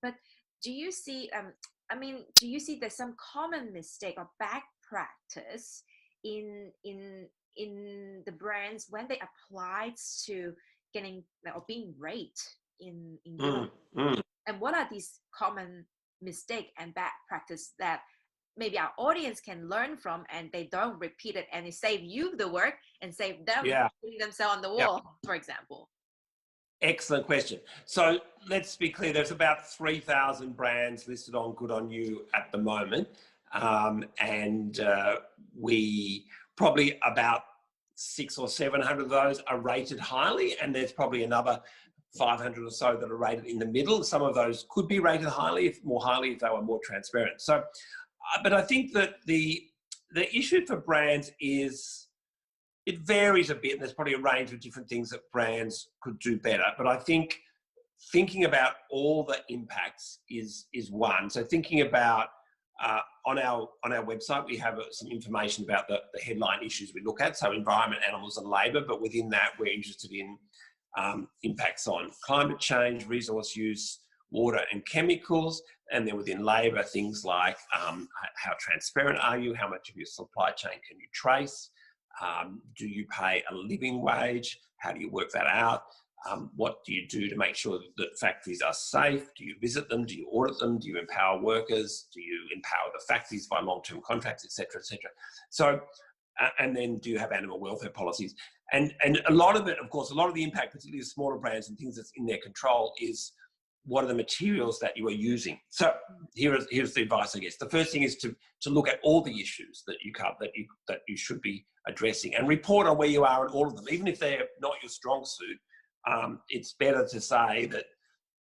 But do you see, do you see there's some common mistake or bad practice in the brands when they apply to getting or being rated in Google? Mm, mm. And what are these common mistake and bad practice that maybe our audience can learn from and they don't repeat it, and it save you the work and save them Yeah. putting themselves on the Yeah. wall, for example? Excellent question. So let's be clear, there's about 3,000 brands listed on Good On You at the moment. And we probably about 600 or 700 of those are rated highly, and there's probably another 500 or so that are rated in the middle. Some of those could be rated highly, if they were more transparent. So, but I think that the issue for brands is, it varies a bit, and there's probably a range of different things that brands could do better. But I think thinking about all the impacts is one. So thinking about on our website, we have some information about the headline issues we look at. So environment, animals, and labour. But within that, we're interested in impacts on climate change, resource use, water and chemicals. And then within labour, things like how transparent are you? How much of your supply chain can you trace? Do you pay a living wage? How do you work that out? What do you do to make sure that factories are safe? Do you visit them? Do you audit them? Do you empower workers? Do you empower the factories by long-term contracts, et cetera, et cetera? So, and then do you have animal welfare policies? And a lot of it, of course, a lot of the impact, particularly of smaller brands and things that's in their control, is what are the materials that you are using? So here's the advice, I guess. The first thing is to look at all the issues that you should be addressing, and report on where you are on all of them, even if they're not your strong suit. It's better to say that,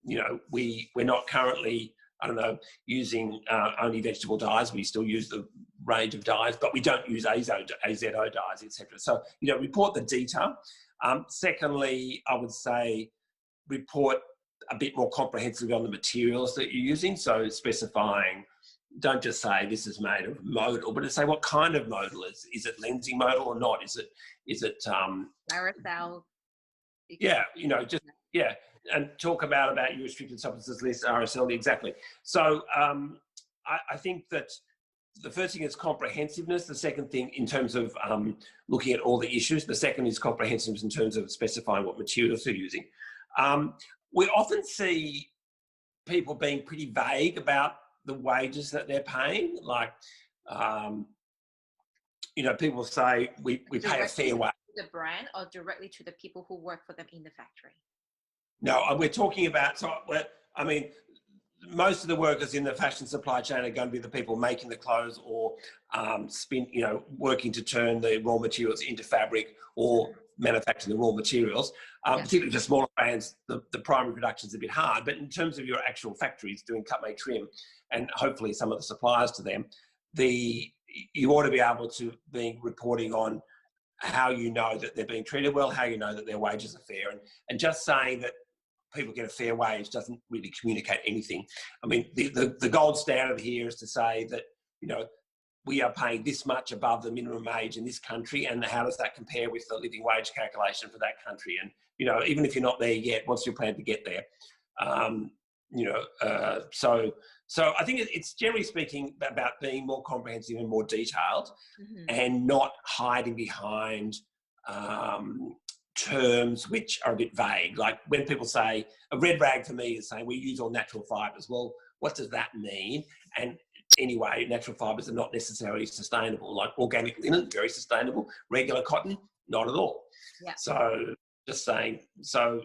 you know, we're not currently, I don't know, using only vegetable dyes. We still use the range of dyes, but we don't use AZO dyes, etc. So, you know, report the detail. Secondly, I would say report a bit more comprehensively on the materials that you're using. So specifying, don't just say this is made of modal, but to say what kind of modal is it lensing modal or not? Is it Aerosol. Yeah, you know, just yeah, and talk about your restricted substances list, RSL, exactly. So I think that the first thing is comprehensiveness. The second thing, in terms of looking at all the issues, the second is comprehensiveness in terms of specifying what materials they're using. We often see people being pretty vague about the wages that they're paying. Like, you know, people say we pay a fair wage. The brand or directly to the people who work for them in the factory? No, we're talking about, I mean, most of the workers in the fashion supply chain are going to be the people making the clothes or working to turn the raw materials into fabric or manufacturing the raw materials. Particularly for smaller brands, the primary production is a bit hard. But in terms of your actual factories doing cut, make, trim, and hopefully some of the suppliers to them, you ought to be able to be reporting on how you know that they're being treated well, how you know that their wages are fair. And just saying that people get a fair wage doesn't really communicate anything. I mean, the gold standard here is to say that, you know, we are paying this much above the minimum wage in this country, and how does that compare with the living wage calculation for that country? And, you know, even if you're not there yet, what's your plan to get there? So I think it's generally speaking about being more comprehensive and more detailed, and not hiding behind terms which are a bit vague. Like when people say, a red rag for me is saying we use all natural fibres. Well, what does that mean? And anyway, natural fibres are not necessarily sustainable. Like organic linen, very sustainable. Regular cotton, not at all. Yeah. So just saying,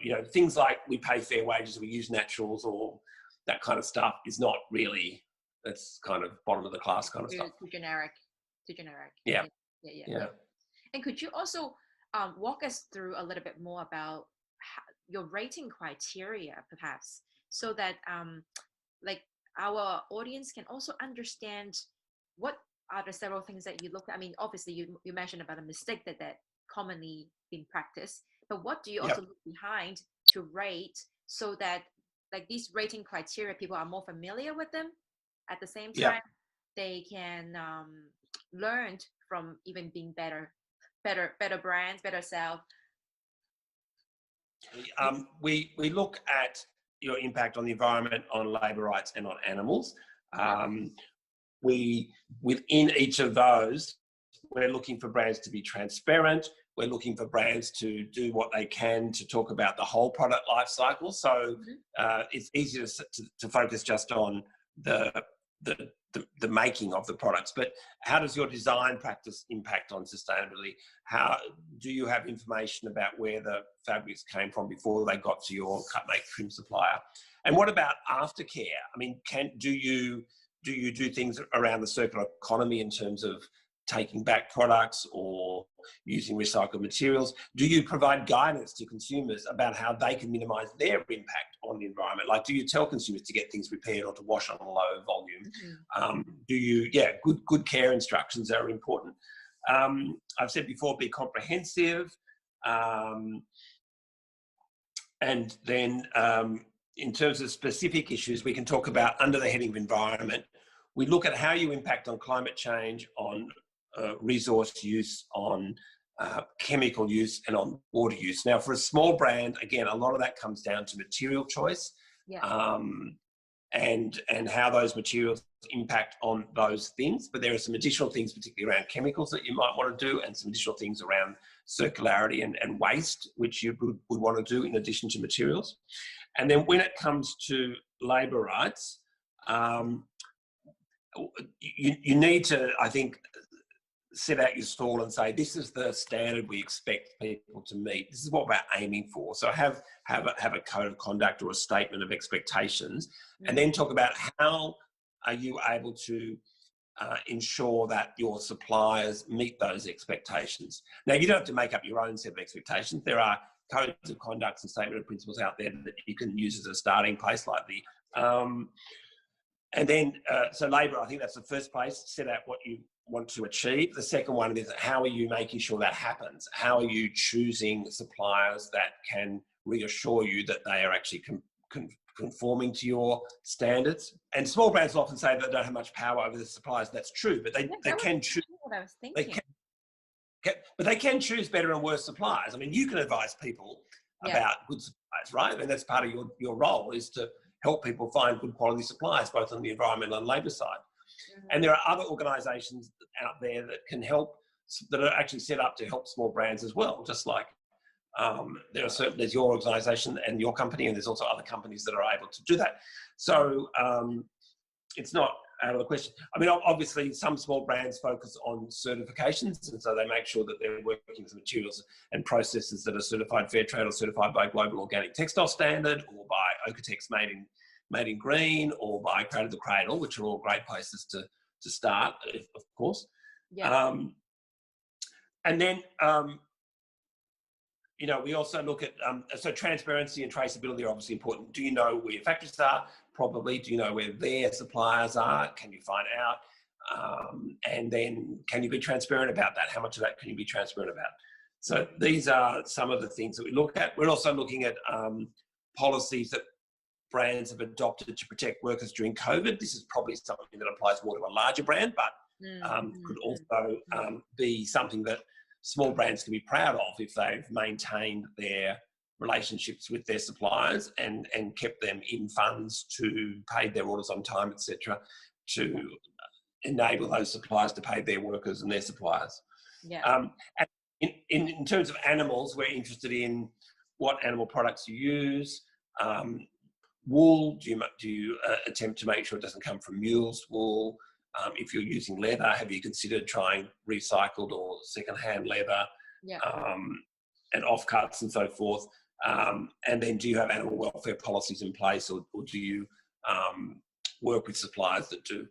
you know, things like we pay fair wages, we use naturals, or that kind of stuff is not really, that's kind of bottom of the class kind of stuff. Too generic. Yeah. And could you also walk us through a little bit more about your rating criteria, perhaps, so that like our audience can also understand what are the several things that you look at? I mean, obviously you mentioned about a mistake that commonly been practiced, but what do you also look behind to rate, so that like these rating criteria, people are more familiar with them, at the same time they can learn from even being better brands, better self. We look at your impact on the environment, on labour rights, and on animals. Within each of those, we're looking for brands to be transparent. We're looking for brands to do what they can to talk about the whole product life cycle. So it's easy to focus just on the making of the products. But how does your design practice impact on sustainability? How do you have information about where the fabrics came from before they got to your cut, make, trim supplier? And what about aftercare? I mean, do you do things around the circular economy in terms of taking back products or using recycled materials? Do you provide guidance to consumers about how they can minimise their impact on the environment? Like, do you tell consumers to get things repaired or to wash on a low volume? Good care instructions are important. I've said before, be comprehensive. And then in terms of specific issues, we can talk about under the heading of environment. We look at how you impact on climate change, on resource use, on chemical use, and on water use. Now, for a small brand, again, a lot of that comes down to material choice, and how those materials impact on those things. But there are some additional things, particularly around chemicals, that you might want to do, and some additional things around circularity and waste, which you would want to do in addition to materials. And then when it comes to labour rights, you need to, I think, set out your stall and say, this is the standard we expect people to meet. This is what we're aiming for. So have a code of conduct or a statement of expectations, and then talk about how are you able to ensure that your suppliers meet those expectations. Now, you don't have to make up your own set of expectations. There are codes of conduct and statement of principles out there that you can use as a starting place, like the and then, so labour, I think that's the first place. Set out what you want to achieve. The second one is, how are you making sure that happens? How are you choosing suppliers that can reassure you that they are actually conforming to your standards? And small brands often say they don't have much power over the suppliers. That's true, but they can choose. What I was thinking. But they can choose better and worse suppliers. I mean, you can advise people about good suppliers, right? And that's part of your role, is to help people find good quality suppliers, both on the environmental and labour side. And there are other organisations out there that can help, that are actually set up to help small brands as well. Just like there's your organisation and your company, and there's also other companies that are able to do that. So it's not out of the question. I mean, obviously, some small brands focus on certifications, and so they make sure that they're working with materials and processes that are certified fair trade or certified by Global Organic Textile Standard, or by Okotex made in green, or by Cradle to Cradle, which are all great places to start, of course. And then, we also look at, so transparency and traceability are obviously important. Do you know where your factories are? Probably. Do you know where their suppliers are? Can you find out? And then, can you be transparent about that? How much of that can you be transparent about? So these are some of the things that we look at. We're also looking at policies that brands have adopted to protect workers during COVID. This is probably something that applies more to a larger brand, but could also be something that small brands can be proud of if they've maintained their relationships with their suppliers and kept them in funds to pay their orders on time, etc., to enable those suppliers to pay their workers and their suppliers. And in terms of animals, we're interested in what animal products you use. Wool, do you attempt to make sure it doesn't come from mules' wool? If you're using leather, have you considered trying recycled or second-hand leather, and offcuts and so forth? And then, do you have animal welfare policies in place, or do you work with suppliers that do?